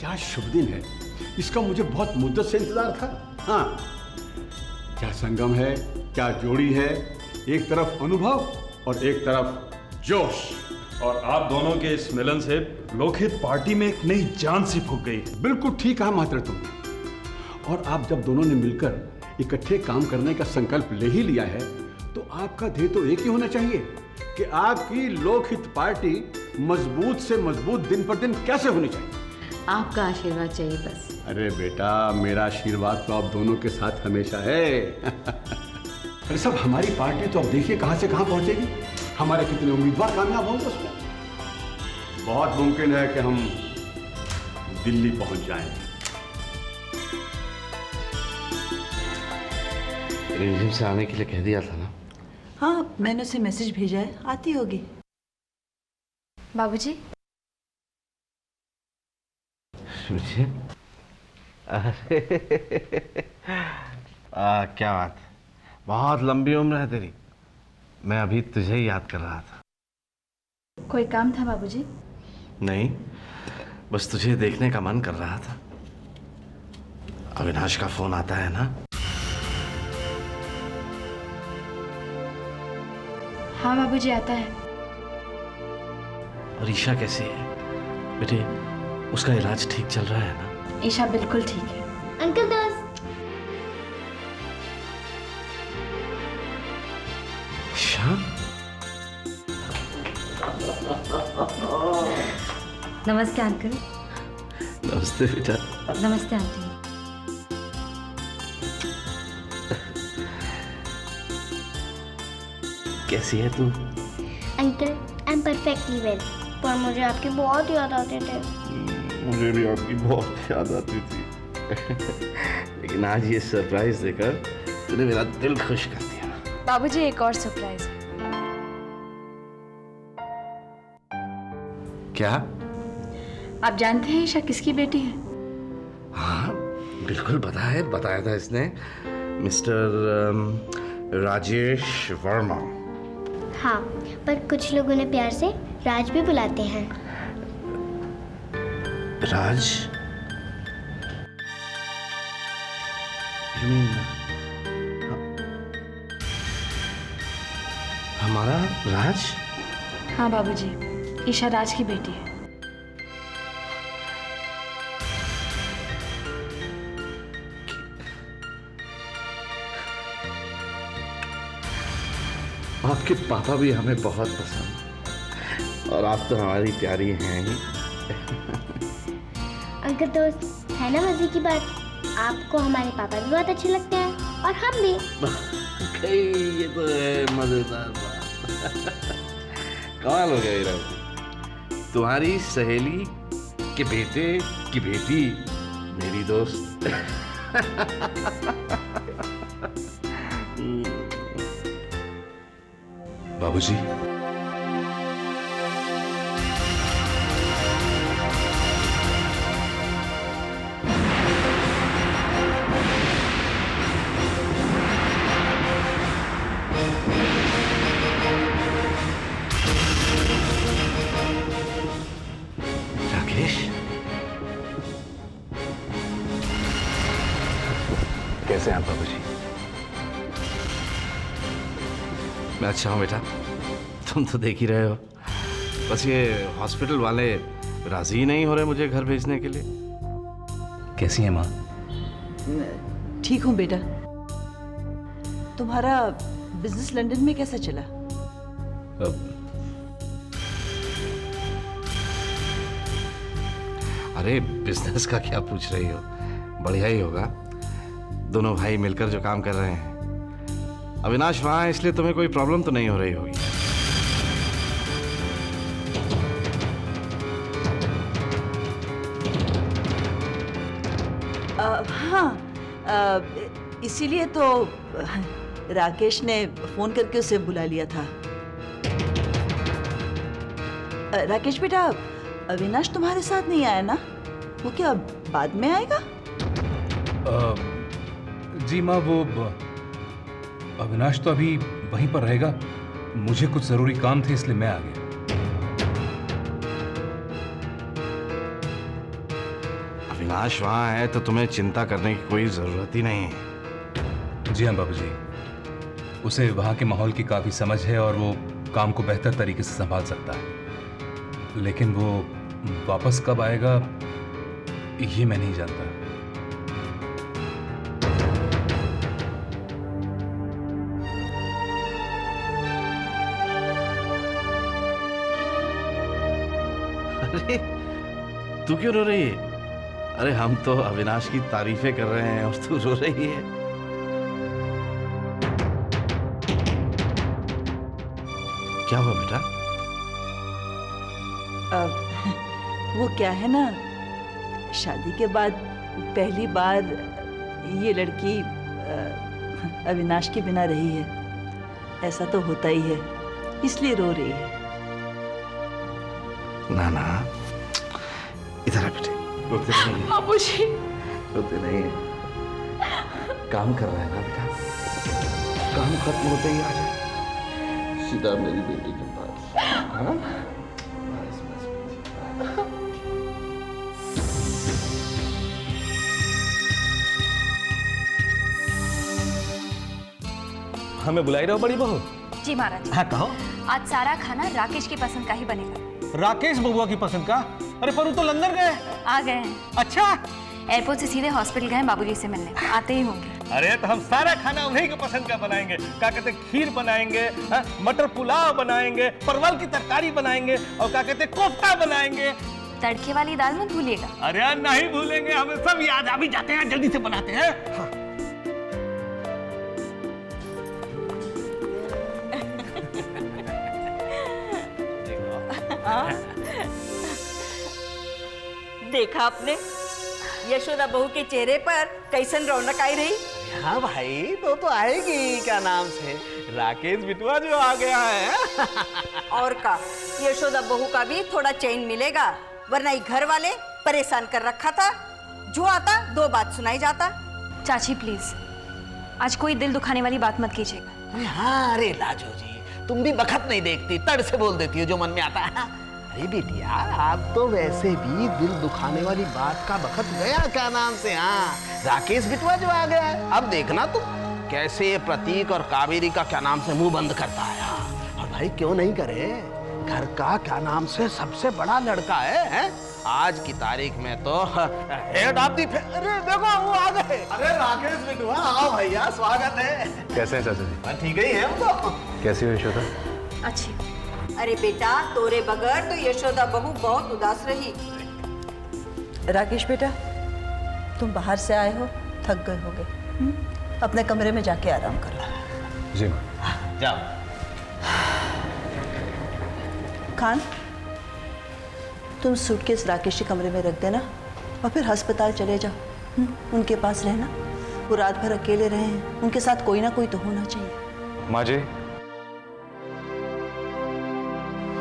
क्या शुभ दिन है, इसका मुझे बहुत मुद्दत से इंतजार था। हाँ, क्या संगम है, क्या जोड़ी है, एक तरफ अनुभव और एक तरफ जोश। और आप दोनों के इस मिलन से लोकहित पार्टी में एक नई जान सी फूंक गई। बिल्कुल ठीक कहा मात्र तुमने। और आप जब दोनों ने मिलकर इकट्ठे काम करने का संकल्प ले ही लिया है तो आपका ध्येय तो एक ही होना चाहिए कि आपकी लोकहित पार्टी मजबूत से मजबूत दिन पर दिन कैसे होनी चाहिए। आपका आशीर्वाद चाहिए बस। अरे बेटा, मेरा आशीर्वाद तो आप दोनों के साथ हमेशा है। अरे सब हमारी पार्टी तो अब देखिए कहां से कहां पहुंचेगी। हमारे कितने उम्मीदवार कामयाब होंगे उसमें। बहुत मुमकिन है कि हम दिल्ली पहुंच जाएं। रिमझिम से आने के लिए कह दिया था ना? हाँ, मैंने उसे मैसेज भेजा है, आती होगी। बाबूजी। क्या बात, बहुत लंबी उम्र है तेरी। मैं अभी तुझे ही याद कर रहा था। कोई काम था बाबूजी? नहीं, बस तुझे देखने का मन कर रहा था। अविनाश का फोन आता है ना? हाँ बाबूजी, आता है। और ईशा कैसी है बेटे? उसका इलाज ठीक चल रहा है ना? ईशा बिल्कुल ठीक है। अंकल दोस्त। ईशा, नमस्ते अंकल। नमस्ते बेटा। नमस्ते आंटी। कैसी है तू? Uncle, I am perfectly well, पर मुझे आपकी बहुत याद आते थे। मुझे भी आपकी बहुत याद आती थी। लेकिन आज ये सरप्राइज देकर तूने मेरा दिल खुश कर दिया। बाबूजी, एक और सरप्राइज है। क्या? आप जानते हैं ईशा किसकी बेटी है? हाँ बिल्कुल बताया था इसने। मिस्टर राजेश वर्मा। हाँ, पर कुछ लोग उन्हें प्यार से राज भी बुलाते हैं। राज? You mean, हमारा राज? हाँ बाबूजी, ईशा राज की बेटी है। आपके पापा भी हमें बहुत पसंद, और आप तो हमारी प्यारी हैं ही। अंकल दोस्त, है ना मजे की बात, आपको हमारे पापा भी बहुत अच्छे लगते हैं और हम भी। ये तो है मजेदार बात। कमाल हो गया हीरा, तुम्हारी सहेली के बेटे की बेटी मेरी दोस्त। बाबूजी, राकेश, कैसे हैं बाबूजी? मैं अच्छा हूँ बेटा, तुम तो देख ही रहे हो। बस ये हॉस्पिटल वाले राजी ही नहीं हो रहे मुझे घर भेजने के लिए। कैसी हैं माँ? ठीक हूँ बेटा। तुम्हारा बिजनेस लंदन में कैसा चला? अरे बिजनेस का क्या पूछ रही हो, बढ़िया ही होगा। दोनों भाई मिलकर जो काम कर रहे हैं। अविनाश वहाँ है इसलिए तुम्हें कोई प्रॉब्लम तो नहीं हो रही होगी। हाँ, इसीलिए तो राकेश ने फोन करके उसे बुला लिया था। राकेश बेटा, अविनाश तुम्हारे साथ नहीं आया ना? वो क्या बाद में आएगा? जी माँ, वो अविनाश तो अभी वहीं पर रहेगा। मुझे कुछ जरूरी काम थे इसलिए मैं आ गया। अविनाश वहाँ है तो तुम्हें चिंता करने की कोई जरूरत ही नहीं है। जी हाँ बाबूजी, उसे वहाँ के माहौल की काफ़ी समझ है और वो काम को बेहतर तरीके से संभाल सकता है, लेकिन वो वापस कब आएगा ये मैं नहीं जानता। अरे तू क्यों रो रही है? अरे हम तो अविनाश की तारीफें कर रहे हैं और तू रो रही है। क्या हुआ बेटा? वो क्या है ना, शादी के बाद पहली बार ये लड़की अविनाश के बिना रही है। ऐसा तो होता ही है, इसलिए रो रही है। ना ना, इधर आ बेटे। रोते नहीं है। बाबूजी। रोते नहीं है। काम कर रहा है ना बेटा, काम खत्म होते ही आ जाए सीधा मेरी बेटी के पास। हाँ? बस बस हमें बुलाई रहो बड़ी बहू? जी महाराज। हाँ कहो। आज सारा खाना राकेश की पसंद का ही बनेगा। राकेश बबुआ की पसंद का? अरे पर वो तो लंदन गए। आ गए हैं। अच्छा। एयरपोर्ट से सीधे हॉस्पिटल गए बाबूजी से मिलने, आते ही होंगे। अरे तो हम सारा खाना उन्हीं की पसंद का बनाएंगे। क्या कहते, खीर बनाएंगे, मटर पुलाव बनाएंगे, परवल की तरकारी बनाएंगे और क्या कहते कोफ्ता बनाएंगे। तड़के वाली दाल मत भूलिएगा। अरे नहीं भूलेंगे, हमें सब याद। अभी जाते हैं, जल्दी से बनाते हैं। हाँ। देखा आपने यशोदा बहू के चेहरे पर कैसन रौनक आई रही। हाँ भाई, तो आएगी। क्या नाम से? राकेश बिटुआ जो आ गया है। और का यशोदा बहू का भी थोड़ा चैन मिलेगा, वरना ये घर वाले परेशान कर रखा था। जो आता दो बात सुनाई जाता। चाची प्लीज, आज कोई दिल दुखाने वाली बात मत कीजिएगा। हाँ, अरे लाजो जी, तुम भी बखत नहीं देखती, तड़ से बोल देती हो जो मन में आता है। अरे बेटिया, आप तो वैसे भी दिल दुखाने वाली बात का बखत गया। क्या नाम से? हाँ, राकेश बिटुआ जो आ गया है। अब देखना तुम कैसे प्रतीक और कावेरी का क्या नाम से मुंह बंद करता है। हाँ। और भाई क्यों नहीं करे, घर का क्या नाम से सबसे बड़ा लड़का है? आज की तारीख में तो हेड ऑफ द। अरे देखो वो आ गए। अरे राकेश बिटुआ, आओ भैया, स्वागत है। कैसे हैं चाचा जी? ठीक ही है हम तो। कैसी हो यशोदा? अच्छी। अरे बेटा, तोरे बगैर तो यशोदा बहू बहुत उदास रही। राकेश बेटा, तुम बाहर से आए हो, थक गए होगे। अपने कमरे में जाके आराम करो। जी माँ। जाओ। खान, तुम सूटकेस राकेश के कमरे में रख देना और फिर अस्पताल चले जाओ। उनके पास रहना। वो रात भर अकेले रहे हैं, उनके साथ कोई ना कोई तो होना चाहिए। माँ जी,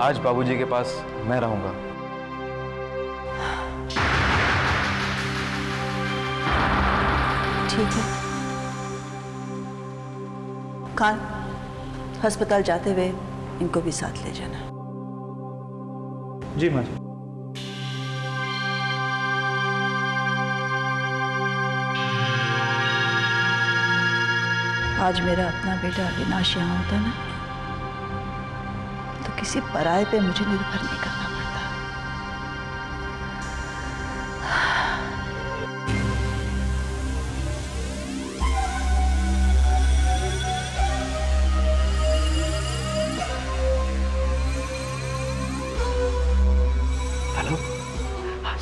आज बाबूजी के पास मैं रहूंगा। ठीक है। खान, अस्पताल जाते हुए इनको भी साथ ले जाना। जी माँ जी। आज मेरा अपना बेटा अविनाश यहाँ होता ना, तो किसी पराये पे मुझे निर्भर नहीं करना पड़ता। हेलो,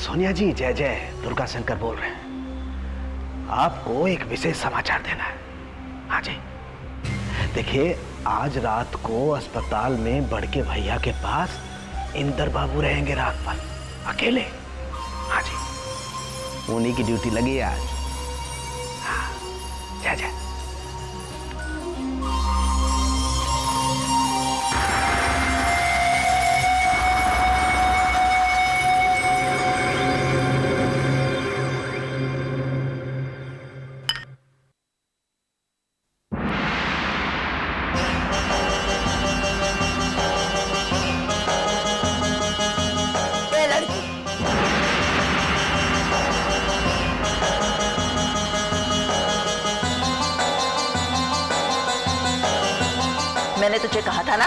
सोनिया जी, जय जय, दुर्गा शंकर बोल रहे हैं। आपको एक विशेष समाचार देना है। हाँ जी, देखिए, आज रात को अस्पताल में बड़के भैया के पास इंदर बाबू रहेंगे रात भर अकेले। हाँ जी, उन्हीं की ड्यूटी लगी है आज। हाँ, जय जय। मैंने तुझे कहा था ना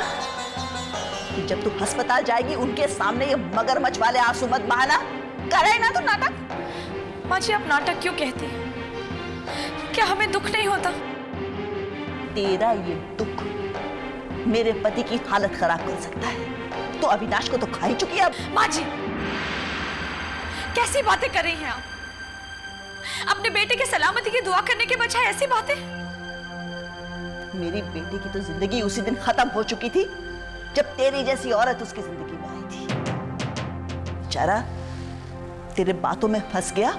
कि जब तू अस्पताल जाएगी उनके सामने ये मगरमच्छ वाले आंसू मत बहाना। करे ना तू नाटक। माँ जी आप नाटक क्यों कहती हैं? क्या हमें दुख नहीं होता? तेरा ये दुख मेरे पति की हालत खराब कर सकता है। तो अविनाश को तो खा ही चुकी है अब। माँ जी कैसी बातें कर रही हैं आप? अपने बेटे की सलामती की दुआ करने के बजाय ऐसी बातें। मेरी बेटी की तो जिंदगी उसी दिन खत्म हो चुकी थी जब तेरी जैसी औरत उसकी जिंदगी में आई थी। बेचारा तेरे बातों में फंस गया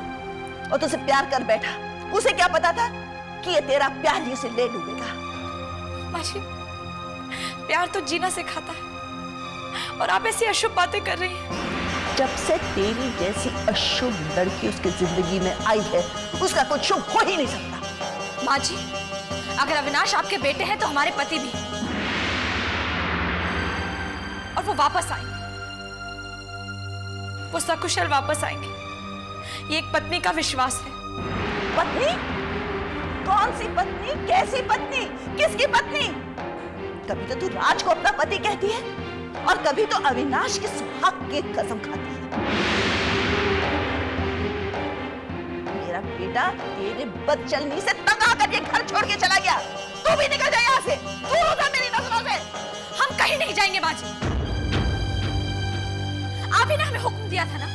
और तुझसे प्यार कर बैठा। उसे क्या पता था कि ये तेरा प्यार ही उसे ले डूबेगा। माँ जी प्यार तो जीना सिखाता है और आप ऐसी अशुभ बातें कर रही हैं। जब से तेरी जैसी अशुभ लड़की उसकी जिंदगी में आई है उसका कुछ शुभ हो ही नहीं सकता। माँ जी अगर अविनाश आपके बेटे हैं तो हमारे पति भी और वो वापस आएंगे। वो सकुशल वापस आएंगे। ये एक पत्नी का विश्वास है। पत्नी? कौन सी पत्नी? कैसी पत्नी? किसकी पत्नी? कभी तो तू राज को अपना पति कहती है और कभी तो अविनाश की सुहाग की कसम खाती है। मेरा बेटा तेरे बदचलनी से तंग आकर ये घर छोड़ के चला गया। तू भी निकल जा यहाँ से, दूर हो जा मेरी नजरों से। हम कहीं नहीं जाएंगे माँ जी। आप ही ने हमें हुक्म दिया था ना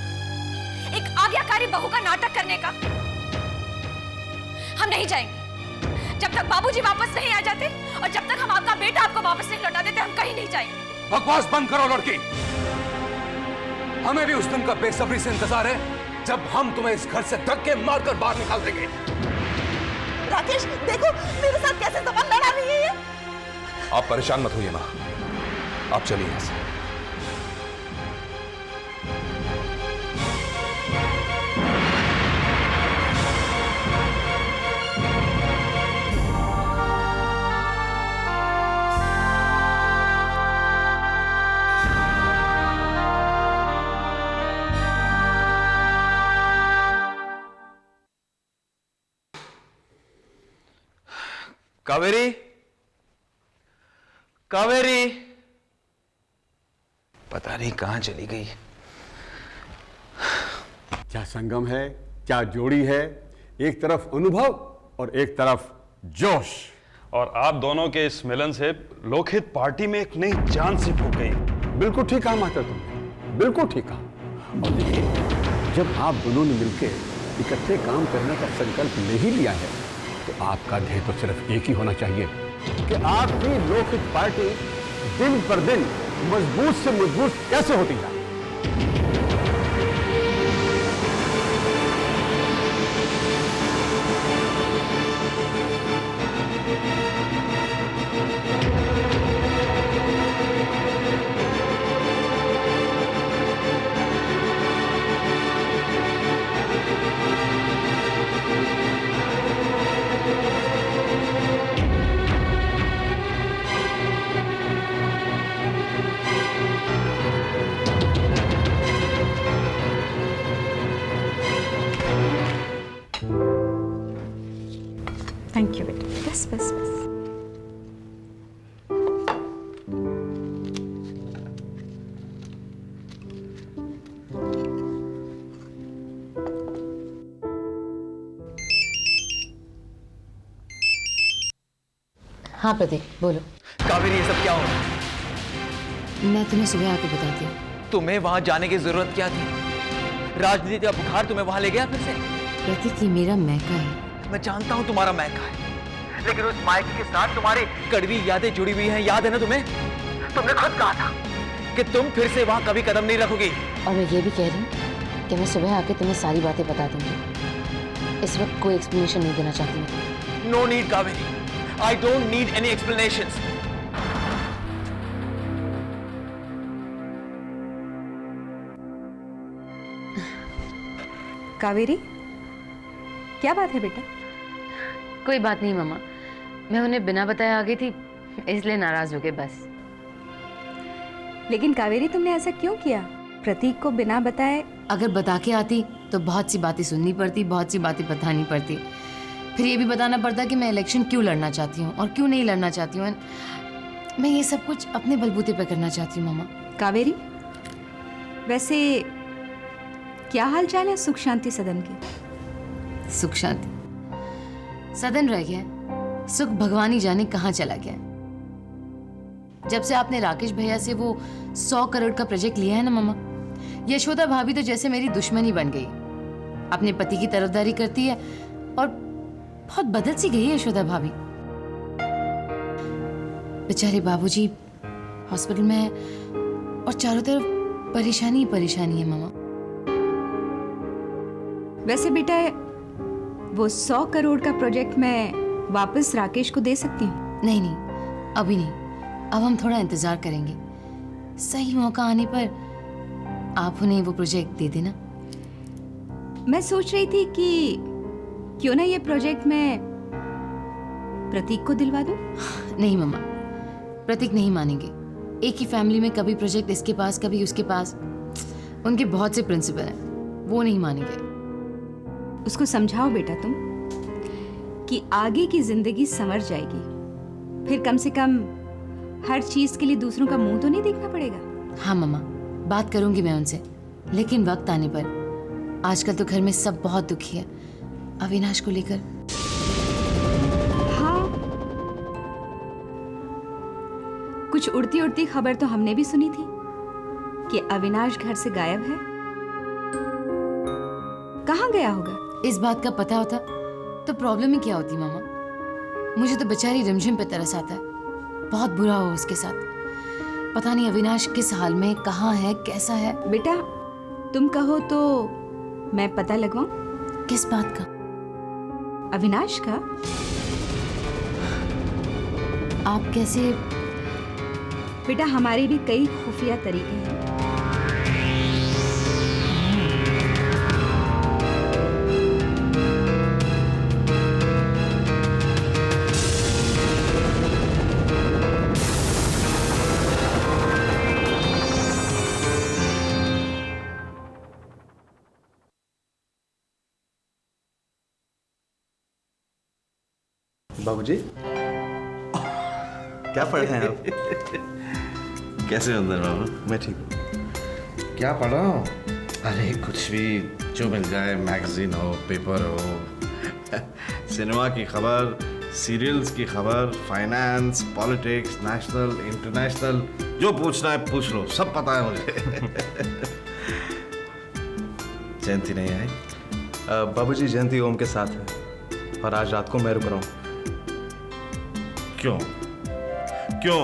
एक आज्ञाकारी बहू का नाटक करने का। हम नहीं जाएंगे जब तक बाबूजी वापस नहीं आ जाते और जब तक हम आपका बेटा आपको वापस नहीं लौटा देते। हम कहीं नहीं जाएंगे। बकवास बंद करो लड़की। हमें भी उस दिन का बेसब्री से इंतजार है जब हम तुम्हें इस घर से धक्के मारकर बाहर निकाल देंगे। राकेश देखो मेरे साथ कैसे जबान लड़ा रही है ये। आप परेशान मत होइए माँ, आप चलिए यहाँ से। कावेरी, कावेरी, पता नहीं कहां चली गई। क्या संगम है, क्या जोड़ी है। एक तरफ अनुभव और एक तरफ जोश। और आप दोनों के इस मिलन से लोकहित पार्टी में एक नई जान सी फूंक गई। बिल्कुल ठीक कहा मास्टर तुमने, बिल्कुल ठीक कहा। और देखिए जब आप दोनों ने मिलकर इकट्ठे काम करने का संकल्प ले ही लिया है तो आपका ध्येय तो सिर्फ एक ही होना चाहिए कि आपकी लोकहित पार्टी दिन पर दिन मजबूत से मजबूत कैसे होती जाए। थैंक यू बेटा। बस बस बस। हाँ प्रतीक बोलो। कावेरी ये सब क्या हो रहा है? मैं तुम्हें सुबह आके बताती हूँ। तुम्हें वहां जाने की जरूरत क्या थी? राजनीति का बुखार तुम्हें वहां ले गया फिर से? प्रतीक ये मेरा मैका है। मैं जानता हूँ तुम्हारा मैका है, लेकिन उस मायके के साथ तुम्हारी कड़वी यादें जुड़ी हुई हैं। याद है ना तुम्हें? तुमने खुद कहा था कि तुम फिर से वहां कभी कदम नहीं रखोगी। और मैं ये भी कह रही हूँ कि मैं सुबह आके तुम्हें सारी बातें बता दूंगी। इस वक्त कोई एक्सप्लेनेशन नहीं देना चाहती मैं। No need Kaveri, I don't need any explanations. Kaveri क्या बात है बेटा? कोई बात नहीं मम्मा, मैं उन्हें बिना बताए आ गई थी इसलिए नाराज हो गए बस। लेकिन कावेरी तुमने ऐसा क्यों किया? प्रतीक को बिना बताए। अगर बता के आती तो बहुत सी बातें सुननी पड़ती, बहुत सी बातें बतानी पड़ती, फिर ये भी बताना पड़ता कि मैं इलेक्शन क्यों लड़ना चाहती हूँ और क्यों नहीं लड़ना चाहती हूँ। मैं ये सब कुछ अपने बलबूते पे करना चाहती हूँ मामा। कावेरी, वैसे क्या हाल चाल है सुख शांति सदन के? सुख शांति सदन रह गया, सुख भगवान ही जाने कहाँ चला गया। जब से आपने राकेश भैया से वो 100 करोड़ का प्रोजेक्ट लिया है ना मामा, यशोदा भाभी तो जैसे मेरी दुश्मनी बन गई। अपने पति की तरफदारी करती है और बहुत बदल सी गई है यशोदा भाभी। बेचारे बाबूजी हॉस्पिटल में है और चारों तरफ परेशानी ही परेशानी है मामा। वैसे बेटा, वो 100 करोड़ का प्रोजेक्ट मैं वापस राकेश को दे सकती हूँ? नहीं नहीं, अभी नहीं। अब हम थोड़ा इंतजार करेंगे। सही मौका आने पर आप उन्हें वो प्रोजेक्ट दे देना। मैं सोच रही थी कि क्यों ना ये प्रोजेक्ट मैं प्रतीक को दिलवा दूं? नहीं मम्मा, प्रतीक नहीं मानेंगे। एक ही फैमिली में कभी प्रोजेक्ट इसके पास कभी उसके पास। उनके बहुत से प्रिंसिपल हैं, वो नहीं मानेंगे। उसको समझाओ बेटा तुम कि आगे की जिंदगी संवर जाएगी, फिर कम से कम हर चीज के लिए दूसरों का मुंह तो नहीं देखना पड़ेगा। हाँ मम्मा, बात करूंगी मैं उनसे, लेकिन वक्त आने पर। आजकल तो घर में सब बहुत दुखी है अविनाश को लेकर। हाँ, कुछ उड़ती उड़ती खबर तो हमने भी सुनी थी कि अविनाश घर से गायब है। कहाँ गया होगा? इस बात का पता होता तो प्रॉब्लम ही क्या होती मामा। मुझे तो बेचारी रिमझिम पे तरस आता है। बहुत बुरा हो उसके साथ। पता नहीं अविनाश किस हाल में, कहाँ है, कैसा है। बेटा तुम कहो तो मैं पता लगवाऊं? किस बात का? अविनाश का। आप कैसे? बेटा हमारे भी कई खुफिया तरीके हैं। बाबूजी, क्या पढ़ रहे हैं आप? कैसे अंदर बाबू? मैं ठीक हूँ। क्या पढ़ रहा हूँ? अरे कुछ भी जो मिल जाए, मैगजीन हो, पेपर हो, सिनेमा की खबर, सीरियल्स की खबर, फाइनेंस, पॉलिटिक्स, नेशनल, इंटरनेशनल, जो पूछना है पूछ लो, सब पता है मुझे। जयंती नहीं आई? बाबूजी जयंती ओम के साथ है और आज रात को मैं रुक रहा हूँ। क्यों? क्यों?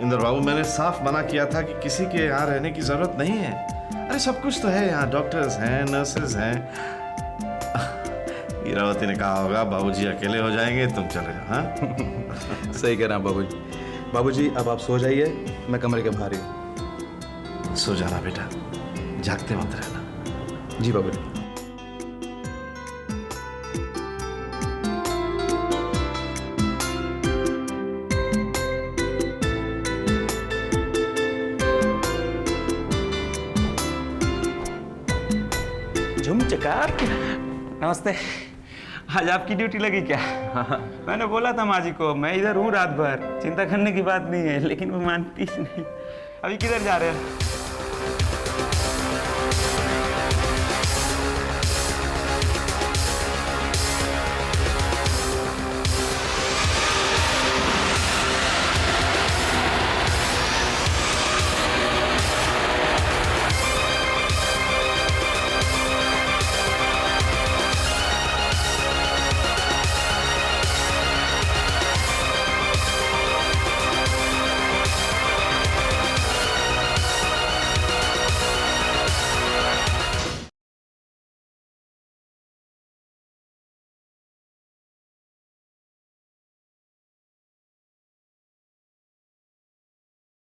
इंदर बाबू, मैंने साफ मना किया था कि किसी के यहाँ रहने की जरूरत नहीं है। अरे सब कुछ तो है यहाँ, डॉक्टर्स हैं, नर्सेज हैं। ईरावती ने कहा होगा बाबूजी अकेले हो जाएंगे, तुम चले जाओ। हाँ? सही कह रहा हूँ बाबूजी। बाबूजी अब आप सो जाइए, मैं कमरे के बाहर ही हूँ। सो जाना बेटा, जागते मत रहना। जी बाबूजी। नमस्ते। आज आपकी ड्यूटी लगी क्या? मैंने बोला था माँ जी को मैं इधर हूँ रात भर, चिंता करने की बात नहीं है, लेकिन वो मानती ही नहीं। अभी किधर जा रहे हैं?